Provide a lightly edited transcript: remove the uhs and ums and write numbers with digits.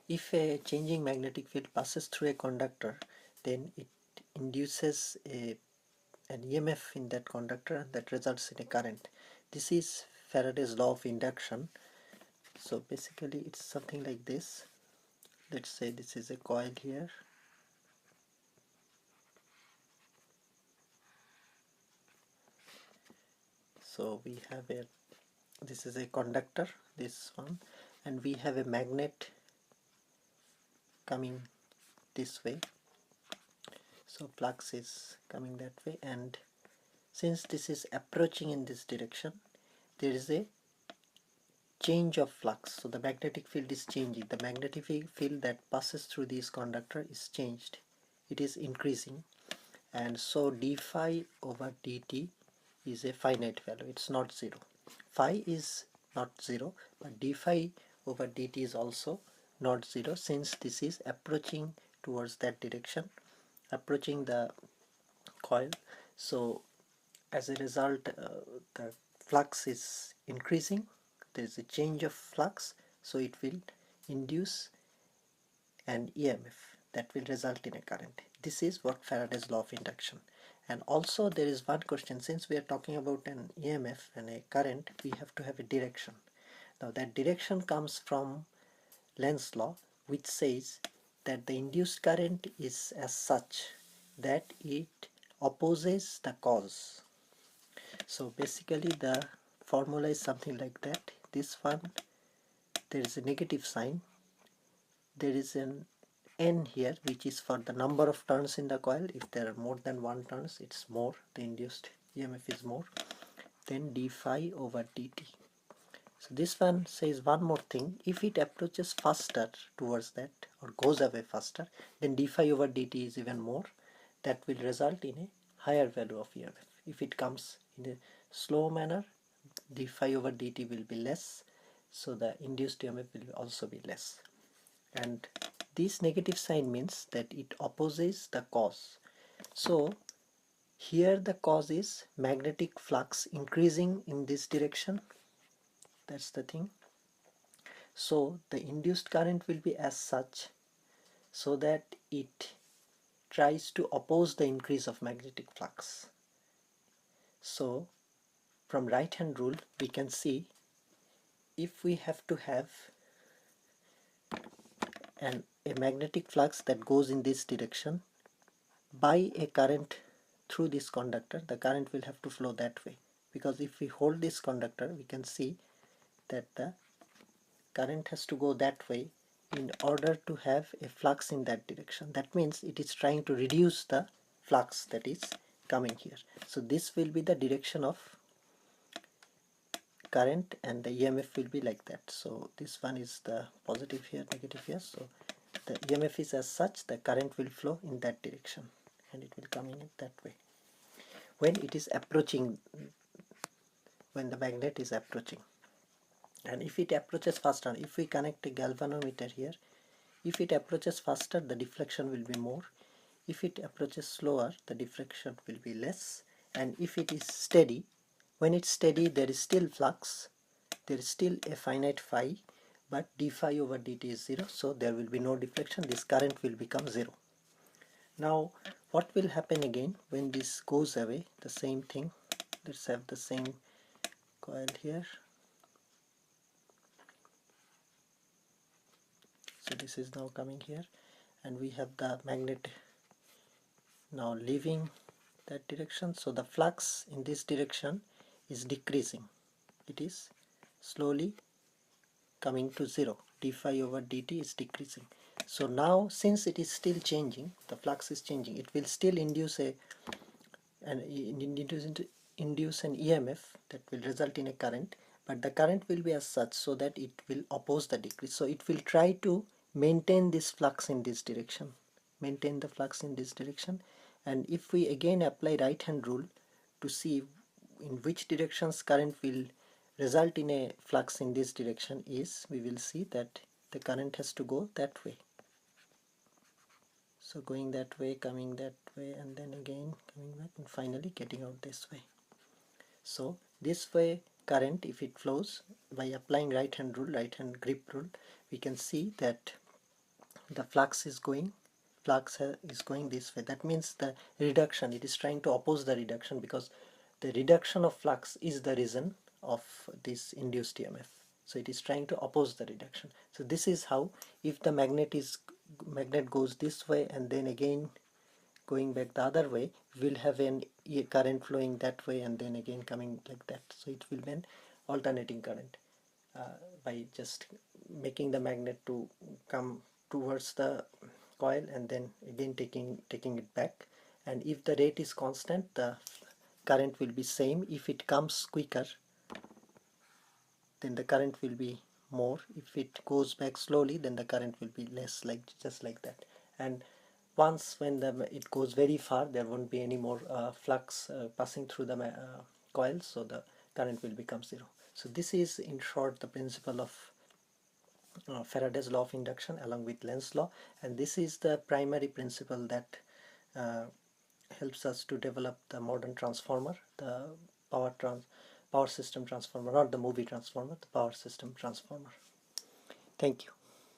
If a changing magnetic field passes through a conductor, then it induces an EMF in that conductor that results in a current. This is Faraday's law of induction. So basically it's something like this. Let's say this is a coil here. So we have this is a conductor, this one, and we have a magnet coming this way. So flux is coming that way, and since this is approaching in this direction, there is a change of flux. So the magnetic field is changing. The magnetic field that passes through this conductor is changed. It is increasing, and so d phi over dt is a finite value. It's not zero. Phi is not zero, but d phi over dt is also not zero, since this is approaching towards that direction, approaching the coil. So as a result, the flux is increasing. There is a change of flux, so it will induce an EMF that will result in a current. This is what Faraday's law of induction. And also there is one question, since we are talking about an EMF and a current, we have to have a direction. Now that direction comes from Lenz's law, which says that the induced current is as such that it opposes the cause. So basically the formula is something like that. This one, there is a negative sign, there is an n here, which is for the number of turns in the coil. If there are more than one turns, it's more, the induced EMF is more. Then d phi over dt. So this one says one more thing: if it approaches faster towards that or goes away faster, then d phi over dt is even more. That will result in a higher value of EMF. If it comes in a slow manner, d phi over dt will be less, so the induced EMF will also be less. And this negative sign means that it opposes the cause. So here the cause is magnetic flux increasing in this direction. That's the thing. So the induced current will be as such, so that it tries to oppose the increase of magnetic flux. So from right hand rule we can see, if we have to have a magnetic flux that goes in this direction by a current through this conductor, the current will have to flow that way, because if we hold this conductor, we can see that the current has to go that way in order to have a flux in that direction. That means it is trying to reduce the flux that is coming here. So this will be the direction of current, and the EMF will be like that. So this one is the positive here, negative here. So the EMF is as such, the current will flow in that direction, and it will come in that way when it is approaching, when the magnet is approaching. And if it approaches faster, if we connect a galvanometer here, if it approaches faster, the deflection will be more. If it approaches slower, the deflection will be less. And if it is steady, when it's steady, there is still flux, there is still a finite phi, but d phi over dt is 0, so there will be no deflection. This current will become 0. Now what will happen again when this goes away? The same thing. Let's have the same coil here. So this is now coming here, and we have the magnet now leaving that direction. So the flux in this direction is decreasing. It is slowly coming to 0. d phi over dt is decreasing. So now, since it is still changing, the flux is changing, it will still induce an EMF that will result in a current, but the current will be as such so that it will oppose the decrease. So it will try to maintain this flux in this direction, maintain the flux in this direction. And if we again apply right hand rule to see in which directions current will result in a flux in this direction, is we will see that the current has to go that way. So going that way, coming that way, and then again coming back, and finally getting out this way. So this way current, if it flows by applying right hand rule, right hand grip rule, we can see that the flux is going this way. That means the reduction, it is trying to oppose the reduction, because the reduction of flux is the reason of this induced EMF. So it is trying to oppose the reduction. So this is how, if the magnet goes this way and then again going back the other way, we'll have an current flowing that way and then again coming like that. So it will be an alternating current by just making the magnet to come towards the coil and then again taking it back. And if the rate is constant, the current will be same. If it comes quicker, then the current will be more. If it goes back slowly, then the current will be less, like just like that. And once when it goes very far, there won't be any more flux passing through the coil, so the current will become zero. So this is in short the principle of Faraday's law of induction along with Lenz's law, and this is the primary principle that uh, helps us to develop the modern transformer, the power system transformer, not the movie transformer, the power system transformer. Thank you.